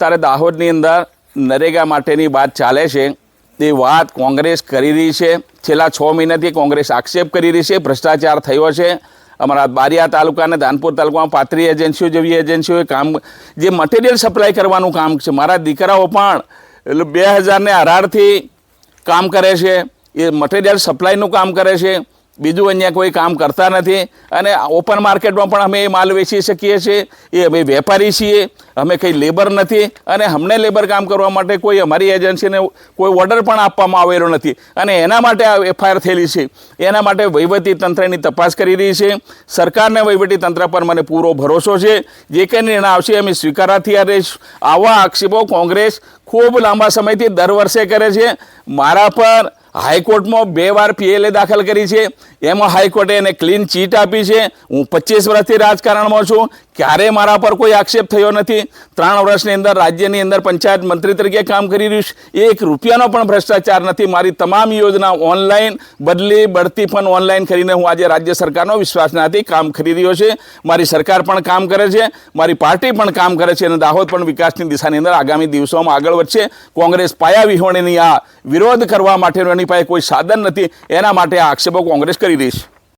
ત્યારે દાહોદની અંદર નરેગા માટેની વાત ચાલે છે તે વાત કોંગ્રેસ કરી રહી છે। છેલ્લા 6 મહિનાથી કોંગ્રેસ આક્ષેપ કરી રહી છે ભ્રષ્ટાચાર થયો છે। અમારા બારિયા તાલુકા અને ધાનપુર તાલુકામાં 35 એજન્સીઓ જેવી એજન્સીઓએ કામ જે મટીરિયલ સપ્લાય કરવાનું કામ છે। મારા દીકરાઓ પણ 2018થી કામ કરે છે, એ મટીરિયલ સપ્લાયનું કામ કરે છે। બીજું અહીંયા કોઈ કામ કરતા નથી અને ઓપન માર્કેટમાં પણ અમે એ માલ વેચી શકીએ છીએ। એ અમે વેપારી છીએ, અમે કંઈ લેબર નથી અને અમને લેબર કામ કરવા માટે કોઈ અમારી એજન્સીને કોઈ ઓર્ડર પણ આપવામાં આવેલો નથી અને એના માટે આ એફઆઈઆર થયેલી છે। એના માટે વહીવટીતંત્રની તપાસ કરી રહી છે। સરકારને વહીવટીતંત્ર પર મને પૂરો ભરોસો છે। જે કંઈ નિર્ણય આવશે અમે સ્વીકારવા તૈયાર રહીશું। આવા આક્ષેપો કોંગ્રેસ ખૂબ લાંબા સમયથી દર વર્ષે કરે છે। મારા પર હાઈકોર્ટમાં 2 વાર PLA દાખલ કરી છે, એમાં હાઈકોર્ટે એને ક્લીન ચીટ આપી છે। હું 25 વર્ષથી રાજકારણમાં છું, ક્યારેય મારા પર કોઈ આક્ષેપ થયો નથી। 3 વર્ષની અંદર રાજ્યની અંદર પંચાયત મંત્રી તરીકે કામ કરી રહ્યું છે, 1 રૂપિયાનો પણ ભ્રષ્ટાચાર નથી। મારી તમામ યોજના ઓનલાઈન, બદલી બઢતી પણ ઓનલાઈન કરીને હું આજે રાજ્ય સરકારનો વિશ્વાસનાથી કામ કરી રહ્યો છે। મારી સરકાર પણ કામ કરે છે, મારી પાર્ટી પણ કામ કરે છે અને દાહોદ પણ વિકાસની દિશાની અંદર આગામી દિવસોમાં આગળ વધશે। કોંગ્રેસ પાયા વિહોણીની આ વિરોધ કરવા માટેનો એની પાસે કોઈ સાધન નથી, એના માટે આ આક્ષેપો કોંગ્રેસ કરી રહી છે।